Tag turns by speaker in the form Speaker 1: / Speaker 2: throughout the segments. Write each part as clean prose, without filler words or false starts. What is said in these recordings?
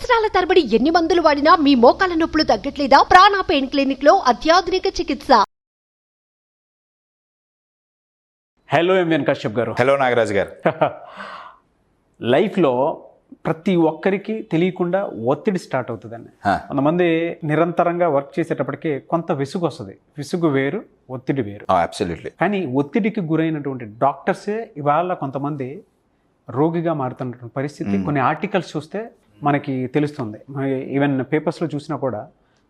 Speaker 1: సంవత్సరాల తరబడి ఎన్ని మందులు వాడినా మీ మోకాల నొప్పులు తగ్గట్లేదా? ప్రాణ పెయిన్ క్లినిక్ లో అత్యాధునిక చికిత్స.
Speaker 2: హలో ఎంఎన్ కశ్యప్ గారు.
Speaker 3: హలో నాగరాజ్ గారు.
Speaker 2: లైఫ్లో ప్రతి ఒక్కరికి తెలియకుండా ఒత్తిడి స్టార్ట్ అవుతుందండి. కొంతమంది నిరంతరంగా వర్క్ చేసేటప్పటికి కొంత విసుగు వస్తుంది. విసుగు వేరు, ఒత్తిడి వేరు.
Speaker 3: అబ్సల్యూట్లీ.
Speaker 2: కానీ ఒత్తిడికి గురైనటువంటి డాక్టర్సే ఇవాళ కొంతమంది రోగిగా మారుతున్నటువంటి పరిస్థితి కొన్ని ఆర్టికల్స్ చూస్తే మనకి తెలుస్తుంది. ఈవెన్ పేపర్స్లో చూసినా కూడా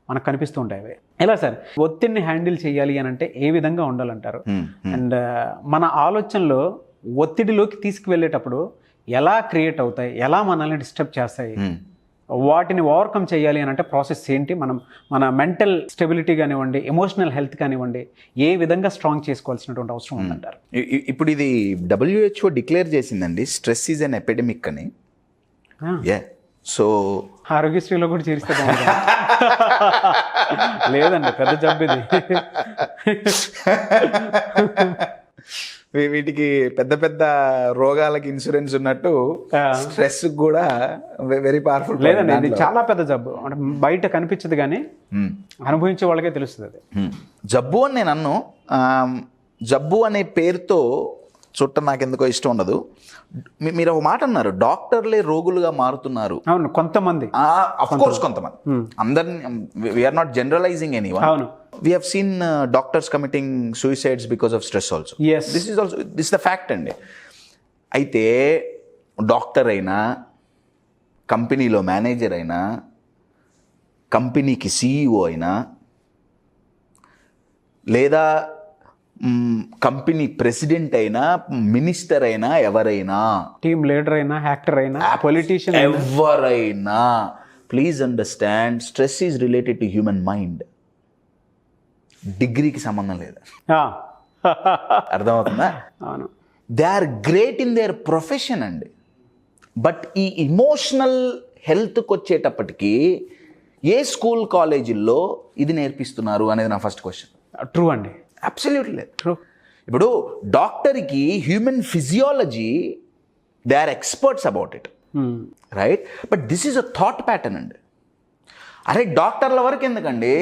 Speaker 2: మనకు కనిపిస్తూ ఉంటాయి అవి. ఎలా సార్ ఒత్తిడిని హ్యాండిల్ చేయాలి అని అంటే ఏ విధంగా ఉండాలంటారు? అండ్ మన ఆలోచనలో ఒత్తిడిలోకి తీసుకువెళ్ళేటప్పుడు ఎలా క్రియేట్ అవుతాయి, ఎలా మనల్ని డిస్టర్బ్ చేస్తాయి, వాటిని ఓవర్కమ్ చేయాలి అని అంటే ప్రాసెస్ ఏంటి? మన మెంటల్ స్టెబిలిటీ కానివ్వండి, ఎమోషనల్ హెల్త్ కానివ్వండి, ఏ విధంగా స్ట్రాంగ్ చేసుకోవాల్సినటువంటి అవసరం ఉందంటారు?
Speaker 3: ఇప్పుడు ఇది WHO డిక్లేర్ చేసిందండి, స్ట్రెస్ ఈజ్ అన్ ఎపిడమిక్ అని. సో
Speaker 2: ఆరోగ్యశ్రీలో కూడా చేరిస్తే లేదండి, పెద్ద జబ్బు ఇది.
Speaker 3: వీటికి పెద్ద పెద్ద రోగాలకి ఇన్సూరెన్స్ ఉన్నట్టు స్ట్రెస్ కూడా వెరీ పవర్ఫుల్.
Speaker 2: లేదండి, ఇది చాలా పెద్ద జబ్బు. అంటే బయట కనిపించదు కానీ అనుభవించే వాళ్ళకే తెలుస్తుంది అది.
Speaker 3: జబ్బు అని నేను అన్ను. జబ్బు అనే పేరుతో చుట్ట నాకెందుకో ఇష్టం ఉండదు. మీరు ఒక మాట అన్నారు, డాక్టర్లే రోగులుగా మారుతున్నారు.
Speaker 2: అవును, కొంతమంది.
Speaker 3: ఆఫ్ కోర్స్ కొంతమంది, అందరిని వీఆర్ నాట్ జనరలైజింగ్ ఎనీవన్.
Speaker 2: అవును,
Speaker 3: we have seen doctors committing suicides because of stress also.
Speaker 2: Yes,
Speaker 3: this is the fact అండి. అయితే డాక్టర్ అయినా, కంపెనీలో మేనేజర్ అయినా, కంపెనీకి CEO అయినా, లేదా కంపెనీ ప్రెసిడెంట్ అయినా, మినిస్టర్ అయినా, ఎవరైనా,
Speaker 2: టీమ్ లీడర్ అయినా, యాక్టర్ అయినా, పొలిటీషియన్,
Speaker 3: ఎవరైనా, please understand, stress is related to human mind. డిగ్రీకి సంబంధం లేదు. అర్థమవుతుందా?
Speaker 2: అవును.
Speaker 3: They are great in their profession అండి. బట్ ఈ ఇమోషనల్ హెల్త్కి వచ్చేటప్పటికి ఏ స్కూల్ కాలేజీల్లో ఇది నేర్పిస్తున్నారు అనేది నా ఫస్ట్ క్వశ్చన్.
Speaker 2: ట్రూ అండి,
Speaker 3: అబ్సల్యూట్లీ లేదు.
Speaker 2: ట్రూ.
Speaker 3: ఇప్పుడు డాక్టర్కి human physiology, they are experts about it, right? But this is a thought pattern అండి. అరే డాక్టర్ల వరకు ఎందుకండి,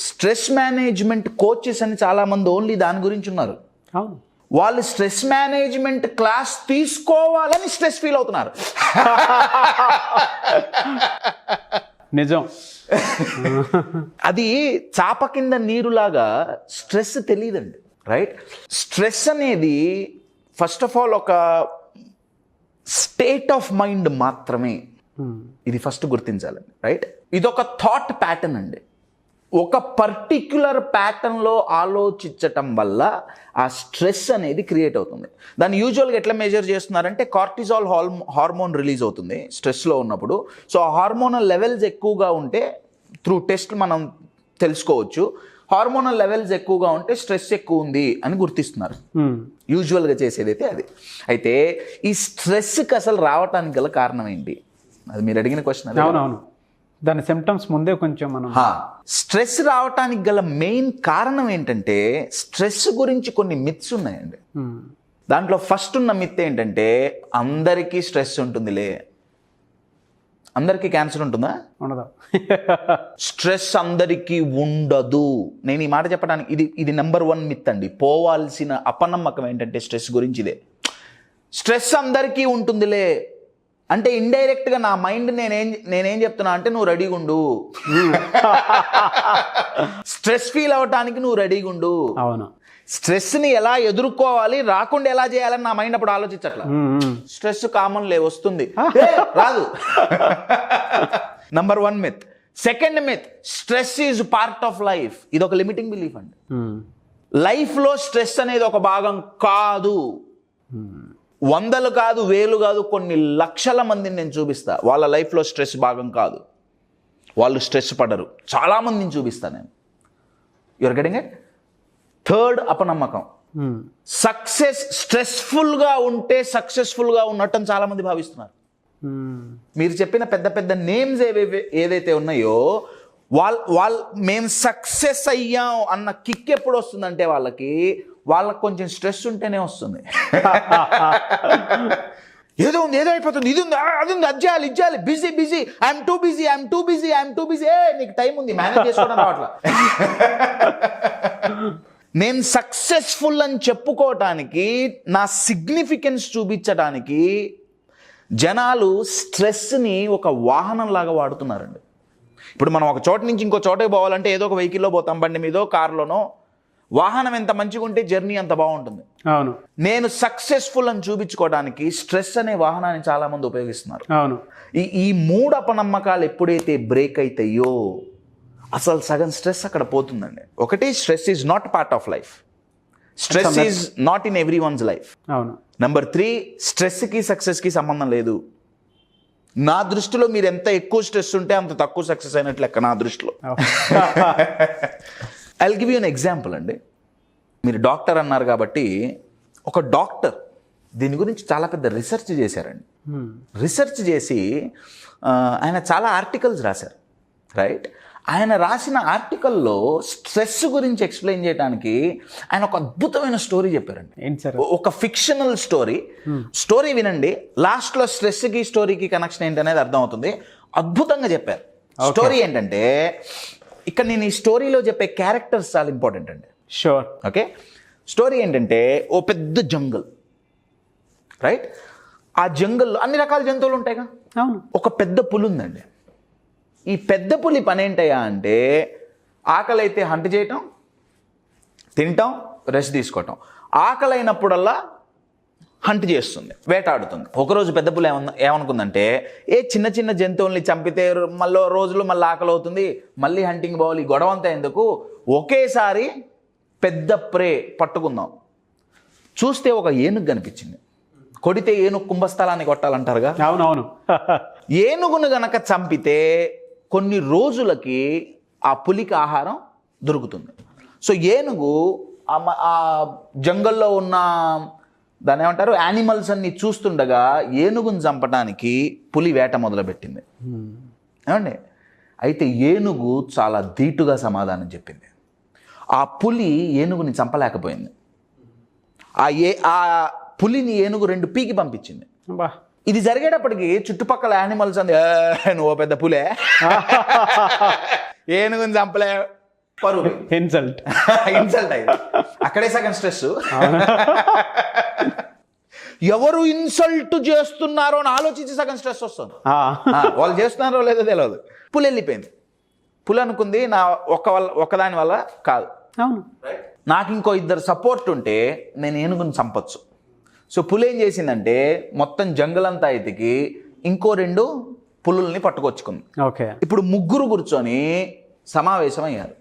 Speaker 3: స్ట్రెస్ మేనేజ్మెంట్ కోచెస్ అని చాలామంది ఓన్లీ దాని గురించి ఉన్నారు. వాళ్ళు స్ట్రెస్ మేనేజ్మెంట్ క్లాస్ తీసుకోవాలని స్ట్రెస్ ఫీల్ అవుతున్నారు.
Speaker 2: నిజం.
Speaker 3: అది చాప కింద నీరులాగా స్ట్రెస్ తెలియదండి, రైట్? స్ట్రెస్ అనేది ఫస్ట్ ఆఫ్ ఆల్ ఒక స్టేట్ ఆఫ్ మైండ్ మాత్రమే. ఇది ఫస్ట్ గుర్తించాలండి, రైట్? ఇది ఒక థాట్ ప్యాటర్న్ అండి. ఒక పర్టిక్యులర్ ప్యాటర్న్లో ఆలోచించటం వల్ల ఆ స్ట్రెస్ అనేది క్రియేట్ అవుతుంది. దాన్ని యూజువల్గా ఎట్లా మెజర్ చేస్తున్నారంటే, కార్టిజాల్ హార్మోన్ రిలీజ్ అవుతుంది స్ట్రెస్లో ఉన్నప్పుడు. సో ఆ హార్మోనల్ లెవెల్స్ ఎక్కువగా ఉంటే, త్రూ టెస్ట్ మనం తెలుసుకోవచ్చు, హార్మోనల్ లెవెల్స్ ఎక్కువగా ఉంటే స్ట్రెస్ ఎక్కువ ఉంది అని గుర్తిస్తున్నారు. యూజువల్గా చేసేదైతే అది. అయితే ఈ స్ట్రెస్కి అసలు రావటానికి గల కారణం ఏంటి? అది మీరు అడిగిన క్వశ్చన్.
Speaker 2: అవునవును, దాని సిమ్టమ్స్ ముందే కొంచెం మనం.
Speaker 3: స్ట్రెస్ రావటానికి గల మెయిన్ కారణం ఏంటంటే, స్ట్రెస్ గురించి కొన్ని మిత్స్ ఉన్నాయండి. దాంట్లో ఫస్ట్ ఉన్న మిత్ ఏంటంటే, అందరికీ స్ట్రెస్ ఉంటుందిలే. అందరికీ క్యాన్సర్ ఉంటుందా?
Speaker 2: ఉండదు.
Speaker 3: స్ట్రెస్ అందరికీ ఉండదు. నేను ఈ మాట చెప్పడానికి ఇది నెంబర్ 1 మిత్ అండి. పోవాల్సిన అపనమ్మకం ఏంటంటే స్ట్రెస్ గురించి ఇదే. స్ట్రెస్ అందరికీ ఉంటుందిలే అంటే ఇండైరెక్ట్గా నా మైండ్ నేనేం చెప్తున్నా అంటే, నువ్వు రెడీగా ఉండు, స్ట్రెస్ ఫీల్ అవ్వటానికి నువ్వు రెడీగా ఉండు.
Speaker 2: అవును.
Speaker 3: స్ట్రెస్ని ఎలా ఎదుర్కోవాలి, రాకుండా ఎలా చేయాలని నా మైండ్ అప్పుడు ఆలోచించట్లా. స్ట్రెస్ కామన్ వస్తుంది, రాదు. Number 1 myth. Second myth, stress is part of life. ఇది ఒక లిమిటింగ్ బిలీఫ్ అండి. లైఫ్లో స్ట్రెస్ అనేది ఒక భాగం కాదు. 100 కాదు, 1000 కాదు, కొన్ని లక్షల మందిని నేను చూపిస్తా, వాళ్ళ లైఫ్లో స్ట్రెస్ భాగం కాదు. వాళ్ళు స్ట్రెస్ పడరు. చాలామందిని చూపిస్తా నేను. Your getting it? థర్డ్ అపనమ్మకం, సక్సెస్ స్ట్రెస్ఫుల్గా ఉంటే సక్సెస్ఫుల్గా ఉన్నట్టు చాలామంది భావిస్తున్నారు. మీరు చెప్పిన పెద్ద పెద్ద నేమ్స్ ఏదైతే ఉన్నాయో, మేము సక్సెస్ అయ్యాం అన్న కిక్ ఎప్పుడు వస్తుందంటే వాళ్ళకి కొంచెం స్ట్రెస్ ఉంటేనే వస్తుంది. ఏదో ఉంది, ఏదో అయిపోతుంది, ఇది ఉంది, అది ఉంది, అది చేయాలి, ఇది చేయాలి, బిజీ, ఐఎమ్ టూ బిజీ. నీకు టైం ఉంది, మేనేజ్ చేసుకోవడం రావట్లా. నేను సక్సెస్ఫుల్ అని చెప్పుకోవటానికి, నా సిగ్నిఫికెన్స్ చూపించడానికి జనాలు స్ట్రెస్ని ఒక వాహనం లాగా వాడుతున్నారండి. ఇప్పుడు మనం ఒక చోట నుంచి ఇంకో చోటకి పోవాలంటే ఏదో ఒక వెహికల్లో పోతాం, బండి మీదో కారులోనో. వాహనం ఎంత మంచిగా ఉంటే జర్నీ అంత బాగుంటుంది.
Speaker 2: అవును.
Speaker 3: నేను సక్సెస్ఫుల్ అని చూపించుకోవడానికి స్ట్రెస్ అనే వాహనాన్ని చాలా మంది ఉపయోగిస్తున్నారు.
Speaker 2: అవును.
Speaker 3: ఈ మూడు అపనమ్మకాలు ఎప్పుడైతే బ్రేక్ అవుతాయో అసలు సగం స్ట్రెస్ అక్కడ పోతుందండి. ఒకటి, stress is not part of life. Stress is not in every one's life.
Speaker 2: అవును.
Speaker 3: నెంబర్ 3, స్ట్రెస్కి సక్సెస్కి సంబంధం లేదు. నా దృష్టిలో మీరు ఎంత ఎక్కువ స్ట్రెస్ ఉంటే అంత తక్కువ సక్సెస్ అయినట్లు లెక్క నా దృష్టిలో. I will give you an example అండి. మీరు డాక్టర్ అన్నారు కాబట్టి, ఒక డాక్టర్ దీని గురించి చాలా పెద్ద రీసెర్చ్ చేశారండి. రీసెర్చ్ చేసి ఆయన చాలా ఆర్టికల్స్ రాశారు, రైట్? ఆయన రాసిన ఆర్టికల్లో స్ట్రెస్ గురించి ఎక్స్ప్లెయిన్ చేయడానికి ఆయన ఒక అద్భుతమైన స్టోరీ చెప్పారండి.
Speaker 2: ఏంటి సార్?
Speaker 3: ఒక ఫిక్షనల్ స్టోరీ వినండి. లాస్ట్లో స్ట్రెస్కి స్టోరీకి కనెక్షన్ ఏంటనేది అర్థమవుతుంది. అద్భుతంగా చెప్పారు. స్టోరీ ఏంటంటే, ఇక్కడ నేను ఈ స్టోరీలో చెప్పే క్యారెక్టర్స్ చాలా ఇంపార్టెంట్ అండి.
Speaker 2: షూర్.
Speaker 3: ఓకే. స్టోరీ ఏంటంటే, ఓ పెద్ద జంగల్, రైట్? ఆ జంగల్లో అన్ని రకాల జంతువులు ఉంటాయిగా.
Speaker 2: అవును. ఒక
Speaker 3: పెద్ద పులి ఉందండి. ఈ పెద్ద పులి పని ఏంటయ్యా అంటే, ఆకలి అయితే హంట్ చేయటం, తినటం, రెస్ట్ తీసుకోవటం. ఆకలి అయినప్పుడల్లా హంట్ చేస్తుంది, వేటాడుతుంది. ఒకరోజు పెద్ద పులి ఏమనుకుందంటే, చిన్న చిన్న జంతువుల్ని చంపితే రోజులు మళ్ళీ ఆకలి అవుతుంది, మళ్ళీ హంటింగ్ పోవాలి, గొడవ అంతా ఎందుకు, ఒకేసారి పెద్ద ప్రే పట్టుకుందాం. చూస్తే ఒక ఏనుగు కనిపించింది. కొడితే ఏనుగు కుంభస్థలాన్ని కొట్టాలంటారుగా.
Speaker 2: అవునవును.
Speaker 3: ఏనుగును గనక చంపితే కొన్ని రోజులకి ఆ పులికి ఆహారం దొరుకుతుంది. సో ఏనుగు ఆ జంగల్లో ఉన్న దాన్ని ఏమంటారు, యానిమల్స్ అన్ని చూస్తుండగా ఏనుగును చంపడానికి పులి వేట మొదలుపెట్టింది. ఏమండి? అయితే ఏనుగు చాలా ధీటుగా సమాధానం చెప్పింది. ఆ పులి ఏనుగుని చంపలేకపోయింది. ఆ పులిని ఏనుగు 2 పీకి పంపించింది. ఇది జరిగేటప్పటికి చుట్టుపక్కల యానిమల్స్ అంది, నువ్వు పెద్ద పులే, ఏనుగుని చంపలే, పరువు, ఇన్సల్ట్ అయింది. అక్కడే సగం స్ట్రెస్. ఎవరు ఇన్సల్ట్ చేస్తున్నారో అని ఆలోచించి సగం స్ట్రెస్ వస్తుంది. వాళ్ళు చేస్తున్నారో లేదో తెలియదు. పులి వెళ్ళిపోయింది. పులి అనుకుంది, నా ఒక్కదాని వల్ల కాదు, నాకు ఇంకో 2 సపోర్ట్ ఉంటే నేను ఏనుగుని చంపొచ్చు. సో పులి ఏం చేసిందంటే, మొత్తం జంగల్ అంతా ఎతికి ఇంకో 2 పులుల్ని పట్టుకొచ్చుకుంది.
Speaker 2: ఓకే. ఇప్పుడు
Speaker 3: ముగ్గురు కూర్చొని సమావేశం అయ్యారు.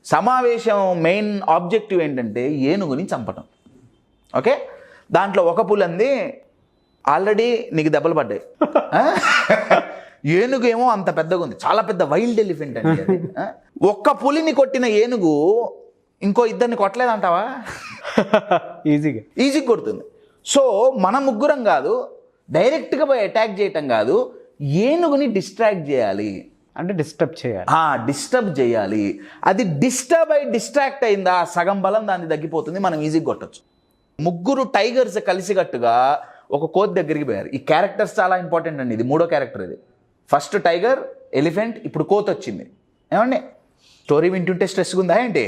Speaker 3: సమావేశం మెయిన్ ఆబ్జెక్టివ్ ఏంటంటే ఏనుగుని చంపటం. ఓకే. దాంట్లో ఒక పులి అంది, ఆల్రెడీ నీకు దెబ్బలు పడ్డాయి. ఏనుగు ఏమో అంత పెద్దగా ఉంది, చాలా పెద్ద వైల్డ్ ఎలిఫెంట్ అండి అది. ఒక్క పులిని కొట్టిన ఏనుగు ఇంకో 2 కొట్టలేదంటావా? ఈజీగా కొడుతుంది. సో మన ముగ్గురం కాదు, డైరెక్ట్గా పోయి అటాక్ చేయటం కాదు, ఏనుగుని డిస్ట్రాక్ట్ చేయాలి.
Speaker 2: అంటే డిస్టర్బ్
Speaker 3: చేయాలి. అది డిస్ట్రాక్ట్ అయిందా, సగం బలం దాన్ని తగ్గిపోతుంది, మనం ఈజీగా కొట్టచ్చు. ముగ్గురు టైగర్స్ కలిసికట్టుగా ఒక కోతి దగ్గరికి పోయారు. ఈ క్యారెక్టర్స్ చాలా ఇంపార్టెంట్ అండి. ఇది 3వ క్యారెక్టర్. ఇది ఫస్ట్ టైగర్, ఎలిఫెంట్, ఇప్పుడు కోతి వచ్చింది. ఏమండి, స్టోరీ వింటుంటే స్ట్రెస్గా ఉందా ఏంటి?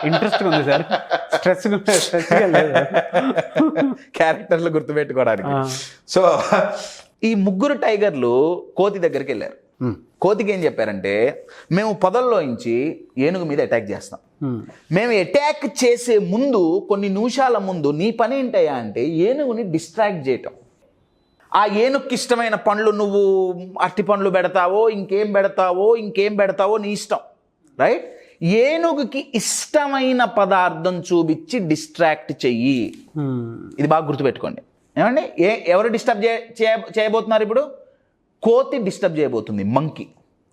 Speaker 2: ఇంట్రెస్ట్ ఉంది సార్. స్ట్రెస్
Speaker 3: క్యారెక్టర్లు గుర్తుపెట్టుకోవడానికి. సో ఈ ముగ్గురు టైగర్లు కోతి దగ్గరికి వెళ్ళారు. కోతికి ఏం చెప్పారంటే, మేము పొదల్లోంచి ఏనుగు మీద అటాక్ చేస్తాం. మేము అటాక్ చేసే ముందు కొన్ని నిమిషాల ముందు నీ పని ఏంటయ్యా అంటే ఏనుగుని డిస్ట్రాక్ట్ చేయటం. ఆ ఏనుగుకి ఇష్టమైన పండ్లు, నువ్వు అరటి పండ్లు పెడతావో ఇంకేం పెడతావో నీ ఇష్టం, రైట్? ఏనుగుకి ఇష్టమైన పదార్థం చూపించి డిస్ట్రాక్ట్ చెయ్యి. ఇది బాగా గుర్తుపెట్టుకోండి. ఏమండి, ఎవరు డిస్టర్బ్ చేయబోతున్నారు ఇప్పుడు? కోతి డిస్టర్బ్ చేయబోతుంది, మంకీ.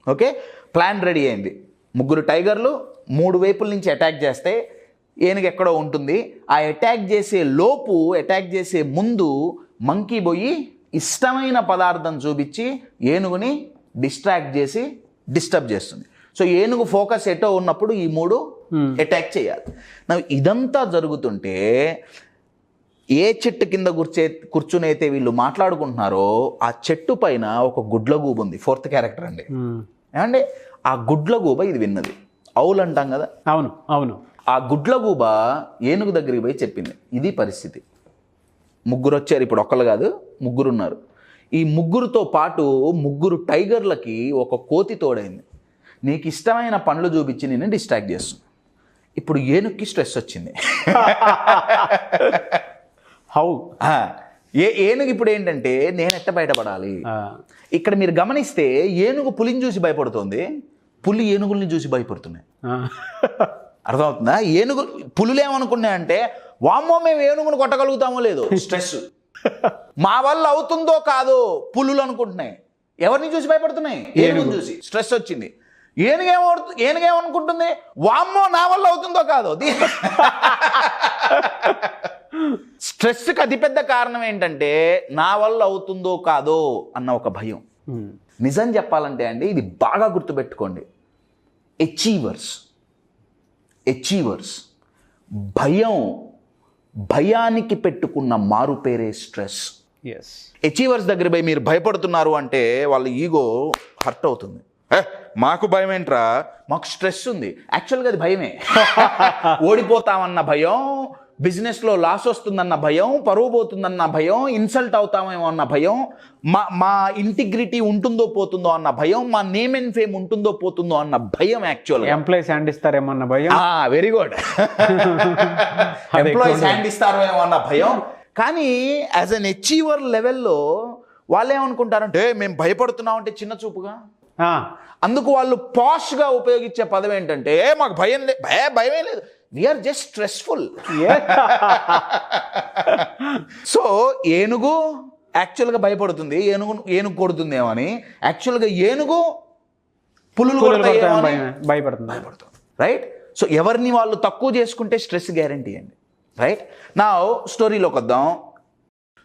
Speaker 3: ఓకే. ప్లాన్ రెడీ అయింది. ముగ్గురు టైగర్లు 3 వైపుల నుంచి అటాక్ చేస్తే ఏనుగు ఎక్కడో ఉంటుంది. ఆ అటాక్ చేసే ముందు మంకీ పోయి ఇష్టమైన పదార్థం చూపించి ఏనుగుని డిస్ట్రాక్ట్ చేసి డిస్టర్బ్ చేస్తుంది. సో ఏనుగు ఫోకస్ ఎటో ఉన్నప్పుడు ఈ 3 అటాక్ చేయాలి. ఇదంతా జరుగుతుంటే ఏ చెట్టు కింద కూర్చుని అయితే వీళ్ళు మాట్లాడుకుంటున్నారో ఆ చెట్టు పైన ఒక గుడ్లగూబ ఉంది. 4th క్యారెక్టర్ అండి. ఏమంటే ఆ గుడ్లగూబ ఇది విన్నది. అవులు అంటాం కదా,
Speaker 2: అవును అవును.
Speaker 3: ఆ గుడ్లగూబ ఏనుగు దగ్గరికి పోయి చెప్పింది, ఇది పరిస్థితి. ముగ్గురు వచ్చారు, ఇప్పుడు ఒక్కళ్ళు కాదు, ముగ్గురు ఉన్నారు. ఈ ముగ్గురుతో పాటు 3 టైగర్లకి ఒక కోతి తోడైంది. నీకు ఇష్టమైన పండ్లు చూపించి నేను డిస్ట్రాక్ట్ చేస్తుంది. ఇప్పుడు ఏనుగుకి స్ట్రెస్ వచ్చింది.
Speaker 2: హౌ
Speaker 3: ఏనుగు ఇప్పుడు ఏంటంటే నేను ఎట్ట బయటపడాలి. ఇక్కడ మీరు గమనిస్తే ఏనుగు పులిని చూసి భయపడుతుంది, పులి ఏనుగుల్ని చూసి భయపడుతున్నాయి. అర్థమవుతుందా? పులులు ఏమనుకున్నాయంటే వామ్మో మేము ఏనుగును కొట్టగలుగుతామో లేదో స్ట్రెస్, మా వల్ల అవుతుందో కాదో పులులు అనుకుంటున్నాయి. ఎవరిని చూసి భయపడుతున్నాయి? ఏనుగుని చూసి స్ట్రెస్ వచ్చింది. ఏనుగేమనుకుంటుంది? వామ్మో నా వల్ల అవుతుందో కాదో. స్ట్రెస్కి అతిపెద్ద కారణం ఏంటంటే నా వల్ల అవుతుందో కాదో అన్న ఒక భయం. నిజం చెప్పాలంటే అండి, ఇది బాగా గుర్తుపెట్టుకోండి. అచీవర్స్ భయానికి పెట్టుకున్న మారు పేరే స్ట్రెస్. అచీవర్స్ దగ్గర పోయి మీరు భయపడుతున్నారు అంటే వాళ్ళ ఈగో హర్ట్ అవుతుంది. మాకు భయం ఏంట్రా, మాకు స్ట్రెస్ ఉంది. యాక్చువల్గా అది భయమే. ఓడిపోతామన్న భయం, బిజినెస్లో లాస్ వస్తుందన్న భయం, పరువు పోతుందన్న భయం, ఇన్సల్ట్ అవుతామేమో అన్న భయం, మా ఇంటిగ్రిటీ ఉంటుందో పోతుందో అన్న భయం, మా నేమ్ అండ్ ఫేమ్ ఉంటుందో పోతుందో అన్న భయం. యాక్చువల్గా
Speaker 2: ఎంప్లాయీస్ హ్యాండ్ ఇస్తారేమో అన్న భయం.
Speaker 3: Very good. ఎంప్లాయీస్ హ్యాండ్ ఇస్తారేమో అన్న భయం. కానీ యాజ్ అన్ అచీవర్ లెవెల్లో వాళ్ళు ఏమనుకుంటారంటే మేము భయపడుతున్నాం అంటే చిన్న చూపుగా. అందుకు వాళ్ళు పాష్గా ఉపయోగించే పదం ఏంటంటే మాకు భయమే లేదు, వీఆర్ జస్ట్ స్ట్రెస్ఫుల్. సో ఏనుగు యాక్చువల్గా భయపడుతుంది, ఏనుగు కొడుతుందేమో అని. యాక్చువల్గా ఏనుగు పులులు
Speaker 2: భయపడుతుంది.
Speaker 3: రైట్. సో ఎవరిని వాళ్ళు తక్కువ చేసుకుంటే స్ట్రెస్ గ్యారంటీ అండి. రైట్. నా స్టోరీలోకి వద్దాం.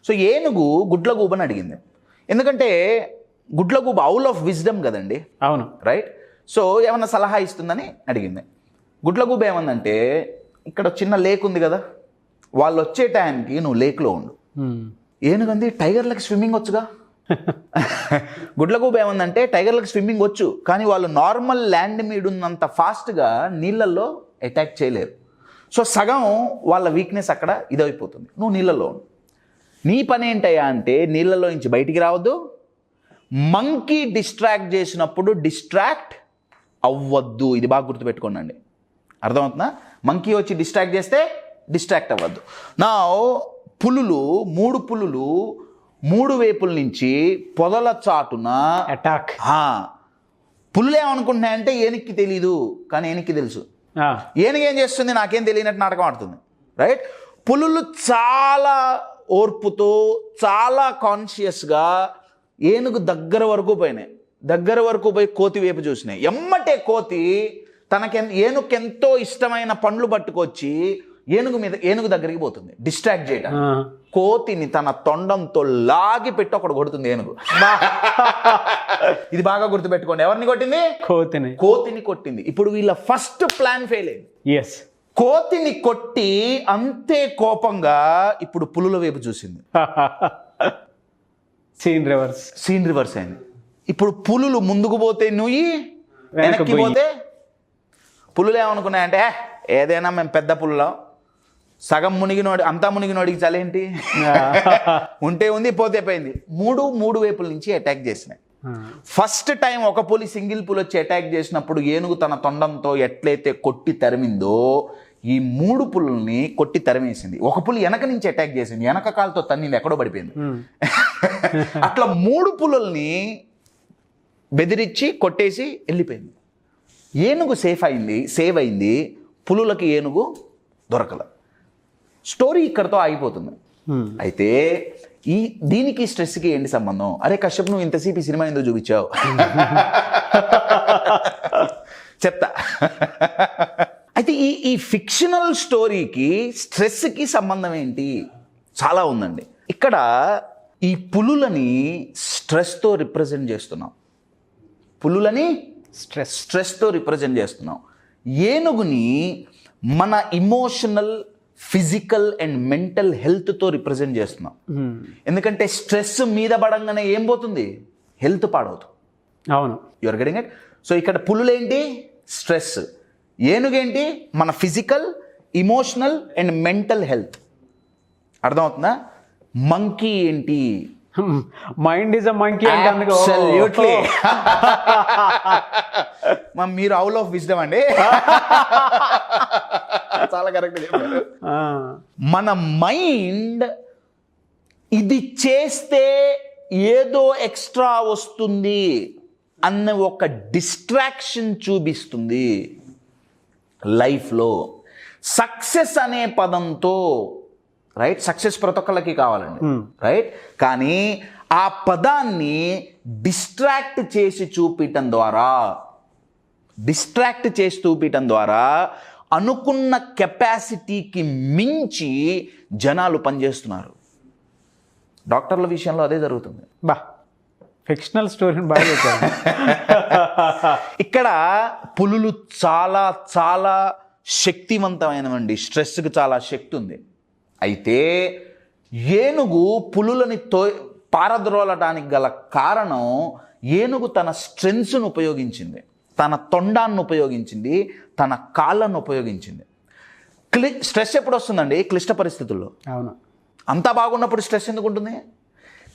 Speaker 3: సో ఏనుగు గుడ్లగూబని అడిగింది, ఎందుకంటే గుడ్లగూబ అవుల్ ఆఫ్ విజ్డమ్ కదండి.
Speaker 2: అవును.
Speaker 3: రైట్. సో ఏమన్నా సలహా ఇస్తుందని అడిగింది. గుడ్లగూబ ఏమందంటే ఇక్కడ చిన్న లేక్ ఉంది కదా, వాళ్ళు వచ్చే టైంకి నువ్వు లేక్లో ఉండు. ఏనుగంది టైగర్లకి స్విమ్మింగ్ వచ్చుగా. గుడ్లగూబ ఏమందంటే టైగర్లకి స్విమ్మింగ్ వచ్చు, కానీ వాళ్ళు నార్మల్ ల్యాండ్ మీద ఉన్నంత ఫాస్ట్గా నీళ్ళల్లో అటాక్ చేయలేరు. సో సగం వాళ్ళ వీక్నెస్ అక్కడ ఇదైపోతుంది. నువ్వు నీళ్ళల్లో ఉండు. నీ పని ఏంటయ్యా అంటే నీళ్ళలో నుంచి బయటికి రావద్దు, మంకీ డిస్ట్రాక్ట్ చేసినప్పుడు డిస్ట్రాక్ట్ అవ్వద్దు. ఇది బాగా గుర్తుపెట్టుకోండి. అర్థమవుతుందా? మంకీ వచ్చి డిస్ట్రాక్ట్ చేస్తే డిస్ట్రాక్ట్ అవ్వద్దు. నా పులులు 3 పులులు 3 వైపుల నుంచి పొదల చాటున
Speaker 2: అటాక్.
Speaker 3: పులులు ఏమనుకుంటున్నాయంటే ఏనుక్కి తెలీదు, కానీ ఏనుక్కి తెలుసు. ఏనుగు ఏం చేస్తుంది నాకేం తెలియనట్టు నాటకం ఆడుతుంది. రైట్. పులులు చాలా ఓర్పుతో చాలా కాన్షియస్గా ఏనుగు దగ్గర వరకు పోయి కోతి వైపు చూసినాయి. ఎమ్మటే కోతి ఏనుగుకెంతో ఇష్టమైన పండ్లు పట్టుకొచ్చి ఏనుగు దగ్గరికి పోతుంది డిస్ట్రాక్ట్ చేయడం. కోతిని తన తొండంతో లాగి పెట్టి ఒకడు కొడుతుంది ఏనుగు. ఇది బాగా గుర్తుపెట్టుకోండి. ఎవరిని కొట్టింది? కోతిని కొట్టింది. ఇప్పుడు వీళ్ళ ఫస్ట్ ప్లాన్ ఫెయిల్ అయింది. కోతిని కొట్టి అంతే కోపంగా ఇప్పుడు పులుల వైపు చూసింది. సీన్ రివర్స్ అయింది. ఇప్పుడు పులులు ముందుకు పోతే నువ్వు వెనక్కి పోతే, పులులు ఏమనుకున్నాయంటే ఏదైనా మేము పెద్ద పులులం, సగం మునిగినోడి అంతా మునిగినోడికి చలేంటి, ఉంటే ఉంది పోతే పోయింది. 3 వైపుల నుంచి అటాక్ చేసినాయి. ఫస్ట్ టైం ఒక పులి సింగిల్ పులి వచ్చి అటాక్ చేసినప్పుడు ఏనుగు తన తొండంతో ఎట్లయితే కొట్టి తరిమిందో ఈ 3 పులుల్ని కొట్టి తరిమేసింది. ఒక పులి వెనక నుంచి అటాక్ చేసింది, వెనక కాలుతో తన్నింది, ఎక్కడో పడిపోయింది. అట్లా 3 పులుల్ని బెదిరించి కొట్టేసి వెళ్ళిపోయింది. ఏనుగు సేవ్ అయింది, పులులకి ఏనుగు దొరకల. స్టోరీ ఇక్కడతో ఆగిపోతుంది. అయితే దీనికి స్ట్రెస్కి ఏంటి సంబంధం? అరే కశ్యప్, నువ్వు ఇంతసేపు ఈ సినిమా ఎందుకు చూపించావు? చెప్తా. అయితే ఈ ఫిక్షనల్ స్టోరీకి స్ట్రెస్కి సంబంధం ఏంటి? చాలా ఉందండి. ఇక్కడ ఈ పులులని స్ట్రెస్తో రిప్రజెంట్ చేస్తున్నాం. స్ట్రెస్తో రిప్రజెంట్ చేస్తున్నాం. ఏనుగుని మన ఇమోషనల్ ఫిజికల్ అండ్ మెంటల్ హెల్త్తో రిప్రజెంట్ చేస్తున్నాం. ఎందుకంటే స్ట్రెస్ మీద పడంగానే ఏం పోతుంది, హెల్త్ పాడవుతుంది.
Speaker 2: అవును,
Speaker 3: యువర్ గెటింగ్ ఇట్. సో ఇక్కడ పులులేంటి, స్ట్రెస్. ఏనుగేంటి, మన physical, emotional and mental health. అర్థమవుతుందా? మంకీ ఏంటి,
Speaker 2: మైండ్ ఈజ్ అ మంకీ అంటే అందుకు
Speaker 3: Absolutely. మీరు అవుల్ ఆఫ్ విజ్డమ్ అండి. చాలా కరెక్ట్ చెప్పారు. మన మైండ్ ఇది చేస్తే ఏదో ఎక్స్ట్రా వస్తుంది అన్న ఒక డిస్ట్రాక్షన్ చూపిస్తుంది లైఫ్లో. సక్సెస్ అనే పదంతో, రైట్, సక్సెస్ ప్రతి ఒక్కళ్ళకి కావాలండి, రైట్, కానీ ఆ పదాన్ని డిస్ట్రాక్ట్ చేసి చూపించడం ద్వారా అనుకున్న కెపాసిటీకి మించి జనాలు పనిచేస్తున్నారు. డాక్టర్ల విషయంలో అదే జరుగుతుంది.
Speaker 2: బా, ఫిక్షనల్ స్టోరీని బాగా చెప్పారు.
Speaker 3: ఇక్కడ పులులు చాలా చాలా శక్తివంతమైనవండి. స్ట్రెస్కి చాలా శక్తి ఉంది. అయితే ఏనుగు పులులని పారద్రోలటానికి గల కారణం, ఏనుగు తన స్ట్రెంగ్స్ను ఉపయోగించింది, తన తొండాన్ని ఉపయోగించింది, తన కాళ్ళను ఉపయోగించింది. స్ట్రెస్ ఎప్పుడు వస్తుందండి? క్లిష్ట పరిస్థితుల్లో.
Speaker 2: అవును,
Speaker 3: అంతా బాగున్నప్పుడు స్ట్రెస్ ఎందుకు ఉంటుంది?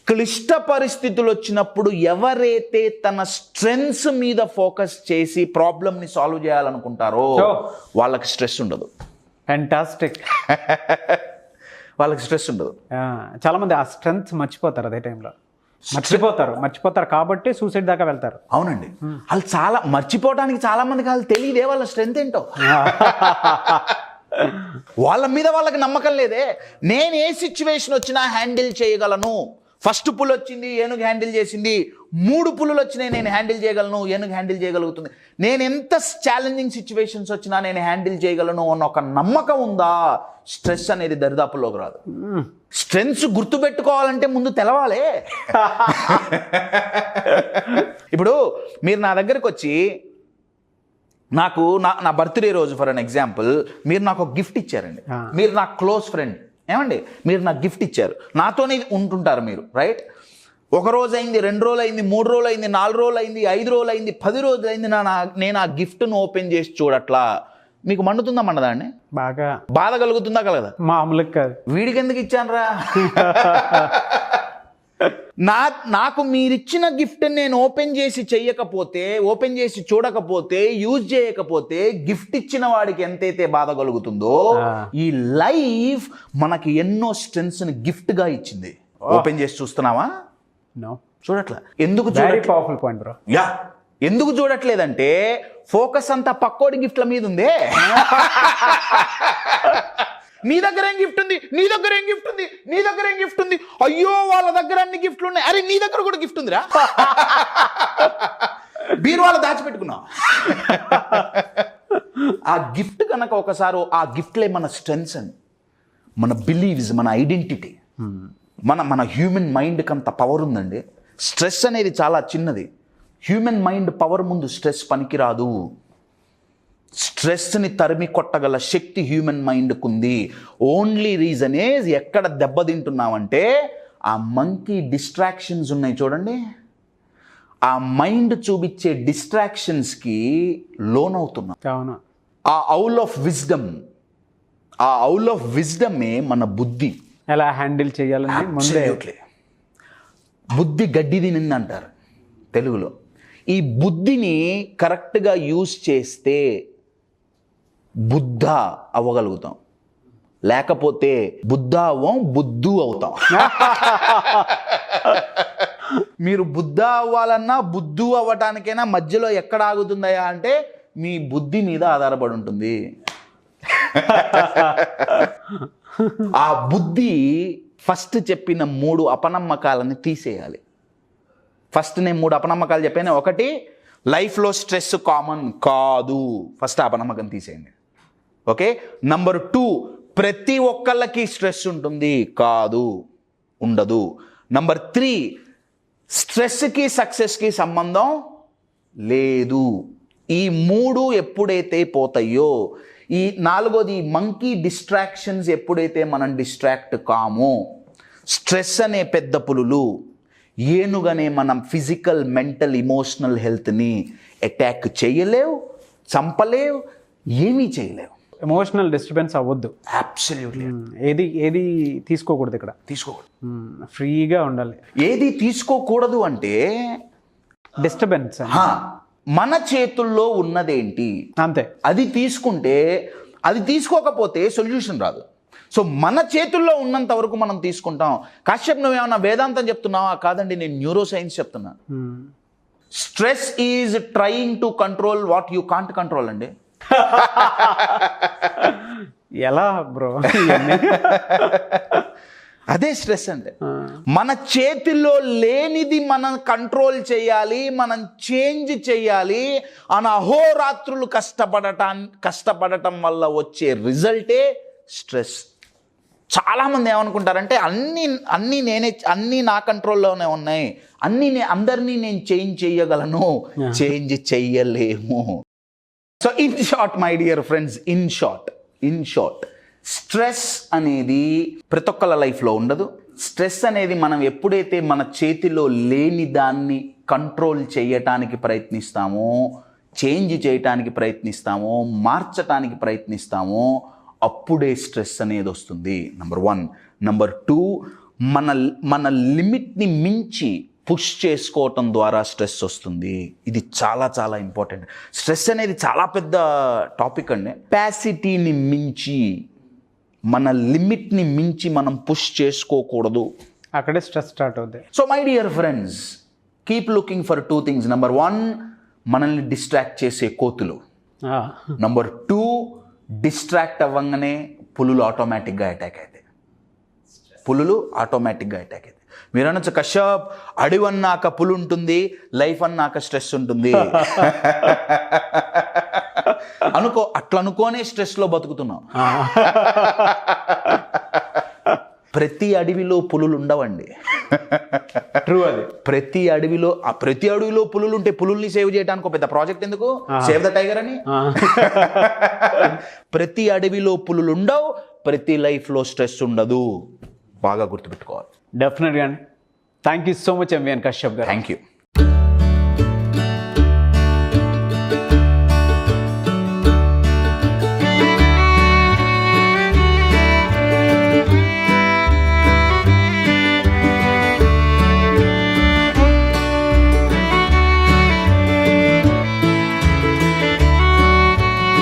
Speaker 3: క్లిష్ట పరిస్థితులు వచ్చినప్పుడు ఎవరైతే తన స్ట్రెంగ్స్ మీద ఫోకస్ చేసి ప్రాబ్లమ్ని సాల్వ్ చేయాలనుకుంటారో వాళ్ళకి స్ట్రెస్ ఉండదు.
Speaker 2: ఫ్యాంటాస్టిక్.
Speaker 3: వాళ్ళకి స్ట్రెస్ ఉండదు.
Speaker 2: చాలా మంది ఆ స్ట్రెంగ్త్ మర్చిపోతారు, అదే టైంలో మర్చిపోతారు కాబట్టి సూసైడ్ దాకా వెళ్తారు.
Speaker 3: అవునండి, వాళ్ళు చాలా మర్చిపోవడానికి చాలా మందికి వాళ్ళు తెలియదే వాళ్ళ స్ట్రెంగ్త్ ఏంటో. వాళ్ళ మీద వాళ్ళకి నమ్మకం లేదే. నేను ఏ సిచ్యువేషన్ వచ్చినా హ్యాండిల్ చేయగలను. ఫస్ట్ పుల్ వచ్చింది, ఏనుగు హ్యాండిల్ చేసింది. 3 పులులు వచ్చినాయి, నేను హ్యాండిల్ చేయగలను, ఏనుగు హ్యాండిల్ చేయగలుగుతుంది. నేను ఎంత ఛాలెంజింగ్ సిచ్యువేషన్స్ వచ్చినా నేను హ్యాండిల్ చేయగలను అన్న ఒక నమ్మకం ఉందా, స్ట్రెస్ అనేది దరిదాపుల్లోకి రాదు. స్ట్రెంగ్స్ గుర్తుపెట్టుకోవాలంటే ముందు తెలవాలే. ఇప్పుడు మీరు నా దగ్గరకు వచ్చి నాకు నా బర్త్డే రోజు ఫర్ అన్ ఎగ్జాంపుల్ మీరు నాకు ఒక గిఫ్ట్ ఇచ్చారండి. మీరు నా క్లోజ్ ఫ్రెండ్, ఏమండి, మీరు నాకు గిఫ్ట్ ఇచ్చారు, నాతోనే ఉంటుంటారు మీరు, రైట్? 1 రోజు అయింది, 2 రోజులు అయింది, 3 రోజులు అయింది, 4 రోజులు అయింది, 5 రోజులు అయింది, 10 రోజులు అయింది, నేను ఆ గిఫ్ట్ను ఓపెన్ చేసి చూడట్లా. మీకు మండుతుందా, మండదా అండి?
Speaker 2: బాగా
Speaker 3: బాధ కలుగుతుందా, కలగదా?
Speaker 2: మామూలుగా కాదు.
Speaker 3: వీడికి ఎందుకు ఇచ్చానురా? నాకు మీరిచ్చిన గిఫ్ట్ నేను ఓపెన్ చేసి చెయ్యకపోతే, ఓపెన్ చేసి చూడకపోతే, యూజ్ చేయకపోతే గిఫ్ట్ ఇచ్చిన వాడికి ఎంతైతే బాధ కలుగుతుందో, ఈ లైఫ్ మనకి ఎన్నో స్ట్రెంగ్స్ ని గిఫ్ట్ గా ఇచ్చింది. ఓపెన్ చేసి చూస్తున్నావా? చూడట్లా. ఎందుకు?
Speaker 2: Powerful point bro.
Speaker 3: యా, ఎందుకు చూడట్లేదంటే ఫోకస్ అంతా పక్కోడి గిఫ్ట్ల మీద ఉందే. నీ దగ్గర ఏం గిఫ్ట్ ఉంది, నీ దగ్గర ఏం గిఫ్ట్ ఉంది, నీ దగ్గర ఏం గిఫ్ట్ ఉంది, అయ్యో వాళ్ళ దగ్గర అన్ని గిఫ్ట్లు ఉన్నాయి, అరే నీ దగ్గర కూడా గిఫ్ట్ ఉందిరా. బీరువాలో దాచిపెట్టుకున్నావు. ఆ గిఫ్ట్ కనుక ఒకసారి, ఆ గిఫ్ట్లే మన స్ట్రెంగ్స్ అండ్ మన బిలీవ్స్, మన ఐడెంటిటీ. మన హ్యూమన్ మైండ్కి అంత పవర్ ఉందండి. స్ట్రెస్ అనేది చాలా చిన్నది. హ్యూమన్ మైండ్ పవర్ ముందు స్ట్రెస్ పనికిరాదు. స్ట్రెస్ని తరిమి కొట్టగల శక్తి హ్యూమన్ మైండ్కు ఉంది. ఓన్లీ రీజన్ ఈజ్ ఎక్కడ దెబ్బతింటున్నామంటే ఆ మంకీ డిస్ట్రాక్షన్స్ ఉన్నాయి చూడండి, ఆ మైండ్ చూపించే డిస్ట్రాక్షన్స్కి లోన్ అవుతున్నాం.
Speaker 2: అవును.
Speaker 3: ఆ ఔల్ ఆఫ్ విజ్డమే మన బుద్ధి.
Speaker 2: ఎలా హ్యాండిల్ చేయాలని ముందే
Speaker 3: బుద్ధి గడ్డి తినింది అంటారు తెలుగులో. ఈ బుద్ధిని కరెక్ట్గా యూజ్ చేస్తే బుద్ధ అవ్వగలుగుతాం, లేకపోతే బుద్ధ అవ్వం, బుద్ధు అవుతాం. మీరు బుద్ధ అవ్వాలన్నా బుద్ధు అవ్వటానికైనా మధ్యలో ఎక్కడ ఆగుతుందయా అంటే మీ బుద్ధి మీద ఆధారపడి ఉంటుంది. ఆ బుద్ధి ఫస్ట్ చెప్పిన 3 అపనమ్మకాలని తీసేయాలి. ఫస్ట్ నేను 3 అపనమ్మకాలు చెప్పాను. 1, లైఫ్లో స్ట్రెస్ కామన్ కాదు. ఫస్ట్ అపనమ్మకం తీసేయండి. ఓకే. నంబర్ 2, ప్రతి ఒక్కళ్ళకి స్ట్రెస్ ఉంటుంది, కాదు, ఉండదు. నంబర్ 3, స్ట్రెస్కి సక్సెస్కి సంబంధం లేదు. ఈ 3 ఎప్పుడైతే పోతాయో ఈ నాలుగోది మంకీ డిస్ట్రాక్షన్స్. ఎప్పుడైతే మనం డిస్ట్రాక్ట్ కామో, స్ట్రెస్ అనే పెద్ద పులులు ఏనుగనే మనం ఫిజికల్, మెంటల్, ఇమోషనల్ హెల్త్ని అటాక్ చేయలేవు, చంపలేవు, ఏమీ చేయలేవు.
Speaker 2: ఎమోషనల్ డిస్టర్బెన్స్ అవ్వద్దు.
Speaker 3: అబ్సల్యూట్లీ.
Speaker 2: ఏది తీసుకోకూడదు ఇక్కడ.
Speaker 3: తీసుకోకూడదు.
Speaker 2: ఫ్రీగా ఉండాలి.
Speaker 3: ఏది తీసుకోకూడదు అంటే
Speaker 2: డిస్టర్బెన్స్
Speaker 3: మన చేతుల్లో ఉన్నదేంటి
Speaker 2: అంతే.
Speaker 3: అది తీసుకుంటే, అది తీసుకోకపోతే సొల్యూషన్ రాదు. సో మన చేతుల్లో ఉన్నంత వరకు మనం తీసుకుంటాం. కాశ్యప్, నువ్వేమన్నా వేదాంతం చెప్తున్నావా? కాదండి, నేను న్యూరో సైన్స్ చెప్తున్నా. Stress is trying to control what you can't control అండి.
Speaker 2: ఎలా బ్రో?
Speaker 3: అదే స్ట్రెస్ అంటే. మన చేతిలో లేనిది మనం కంట్రోల్ చేయాలి, మనం చేంజ్ చేయాలి అని అహోరాత్రులు కష్టపడటం వల్ల వచ్చే రిజల్టే స్ట్రెస్. చాలామంది ఏమనుకుంటారంటే అన్నీ నా కంట్రోల్లోనే ఉన్నాయి, అందరినీ నేను చేంజ్ చేయగలను. చేంజ్ చెయ్యలేము. So in short my dear friends, in short stress అనేది ప్రతి ఒక్కళ్ళ లైఫ్లో ఉండదు. స్ట్రెస్ అనేది మనం ఎప్పుడైతే మన చేతిలో లేని దాన్ని కంట్రోల్ చేయటానికి ప్రయత్నిస్తామో, చేంజ్ చేయటానికి ప్రయత్నిస్తామో, మార్చటానికి ప్రయత్నిస్తామో, అప్పుడే స్ట్రెస్ అనేది వస్తుంది. నెంబర్ 1. నెంబర్ 2, మన లిమిట్ని మించి పుష్ చేసుకోవటం ద్వారా స్ట్రెస్ వస్తుంది. ఇది చాలా చాలా ఇంపార్టెంట్. స్ట్రెస్ అనేది చాలా పెద్ద టాపిక్ అండి. కెపాసిటీని మించి, మన లిమిట్ని మించి మనం పుష్ చేసుకోకూడదు.
Speaker 2: అక్కడే స్ట్రెస్ స్టార్ట్ అవుతుంది.
Speaker 3: So my dear friends, keep looking for 2 things. Number 1, మనల్ని డిస్ట్రాక్ట్ చేసే కోతులు. నెంబర్ 2, డిస్ట్రాక్ట్ అవ్వగానే పులులు ఆటోమేటిక్గా అటాక్ అవుతాయి. మీరు అనొచ్చు, కశ్యప్, అడవి అన్నాక పులు ఉంటుంది, లైఫ్ అన్నాక స్ట్రెస్ ఉంటుంది అనుకో. అట్లా అనుకోనే స్ట్రెస్లో బతుకుతున్నాం. ప్రతి అడవిలో పులులు ఉండవండి.
Speaker 2: ట్రూ. అది
Speaker 3: ప్రతి అడవిలో పులులు ఉంటే పులుల్ని సేవ్ చేయడానికి ఒక పెద్ద ప్రాజెక్ట్ ఎందుకు? సేవ్ ద టైగర్ అని. ప్రతి అడవిలో పులులు ఉండవు, ప్రతి లైఫ్లో స్ట్రెస్ ఉండదు. బాగా గుర్తుపెట్టుకోవాలి.
Speaker 2: డెఫినెట్గా. Thank you so much MVN Kashyap garu.
Speaker 3: Thank you.